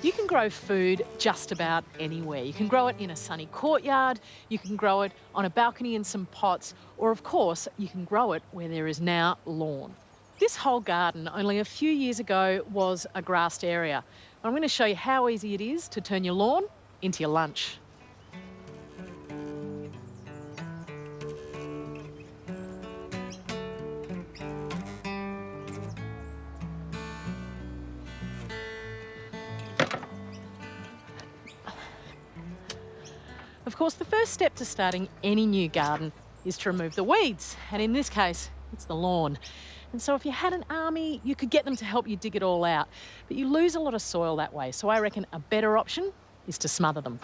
You can grow food just about anywhere. You can grow it in a sunny courtyard, you can grow it on a balcony in some pots, or of course, you can grow it where there is now lawn. This whole garden only a few years ago was a grassed area. I'm going to show you how easy it is to turn your lawn into your lunch. Of course, the first step to starting any new garden is to remove the weeds, and in this case, it's the lawn. And so if you had an army, you could get them to help you dig it all out, but you lose a lot of soil that way, so I reckon a better option is to smother them.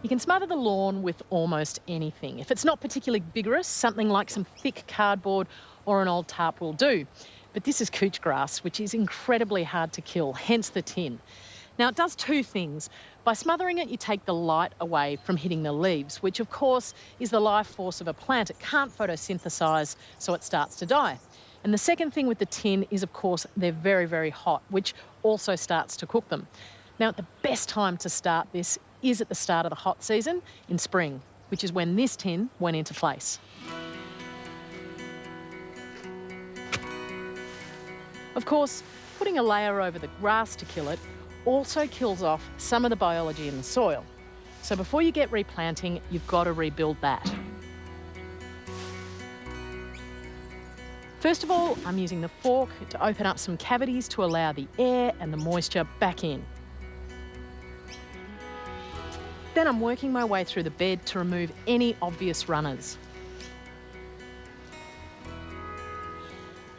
You can smother the lawn with almost anything. If it's not particularly vigorous, something like some thick cardboard or an old tarp will do. But this is couch grass, which is incredibly hard to kill, hence the tin. Now, it does two things. By smothering it, you take the light away from hitting the leaves, which of course is the life force of a plant. It can't photosynthesise, so it starts to die. And the second thing with the tin is, of course, they're very, very hot, which also starts to cook them. Now, the best time to start this is at the start of the hot season in spring, which is when this tin went into place. Of course, putting a layer over the grass to kill it also kills off some of the biology in the soil. So before you get replanting, you've got to rebuild that. First of all, I'm using the fork to open up some cavities to allow the air and the moisture back in. Then I'm working my way through the bed to remove any obvious runners.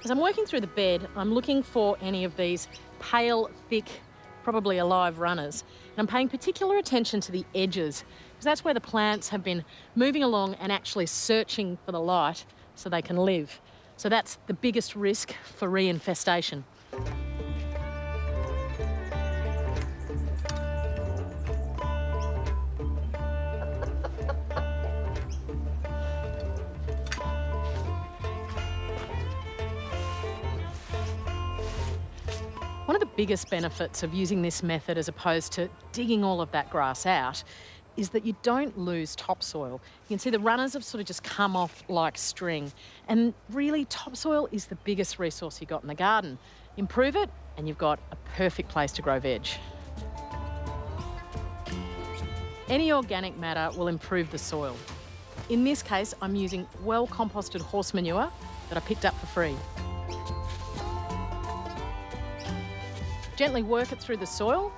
As I'm working through the bed, I'm looking for any of these pale, thick, probably alive runners. And I'm paying particular attention to the edges, because that's where the plants have been moving along and actually searching for the light so they can live. So that's the biggest risk for reinfestation. One of the biggest benefits of using this method as opposed to digging all of that grass out is that you don't lose topsoil. You can see the runners have sort of just come off like string. And really, topsoil is the biggest resource you've got in the garden. Improve it and you've got a perfect place to grow veg. Any organic matter will improve the soil. In this case, I'm using well-composted horse manure that I picked up for free. Gently work it through the soil.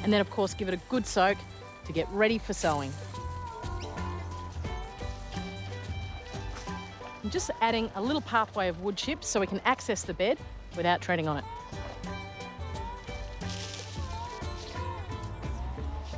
And then, of course, give it a good soak to get ready for sowing. I'm just adding a little pathway of wood chips so we can access the bed without treading on it.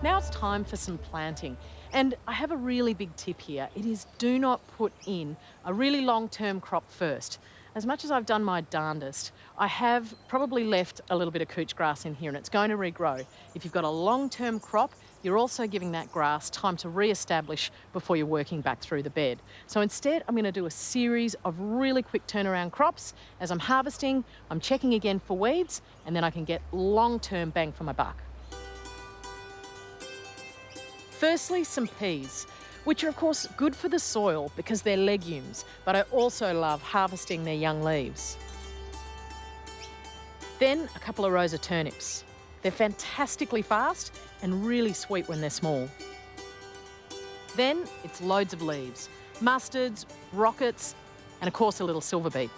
Now it's time for some planting. And I have a really big tip here. It is, do not put in a really long-term crop first. As much as I've done my darndest, I have probably left a little bit of couch grass in here and it's going to regrow. If you've got a long-term crop, you're also giving that grass time to re-establish before you're working back through the bed. So instead, I'm going to do a series of really quick turnaround crops. As I'm harvesting, I'm checking again for weeds, and then I can get long-term bang for my buck. Firstly, some peas, which are of course good for the soil because they're legumes, but I also love harvesting their young leaves. Then a couple of rows of turnips. They're fantastically fast and really sweet when they're small. Then it's loads of leaves, mustards, rockets, and of course a little silver beet.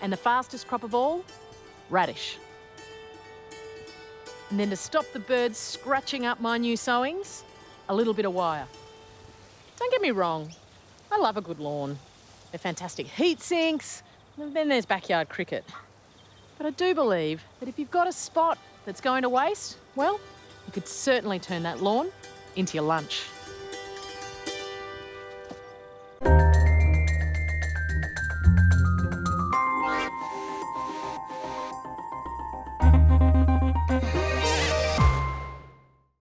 And the fastest crop of all, radish. And then to stop the birds scratching up my new sowings, a little bit of wire. Don't get me wrong, I love a good lawn. They're fantastic heat sinks, and then there's backyard cricket. But I do believe that if you've got a spot that's going to waste, well, you could certainly turn that lawn into your lunch.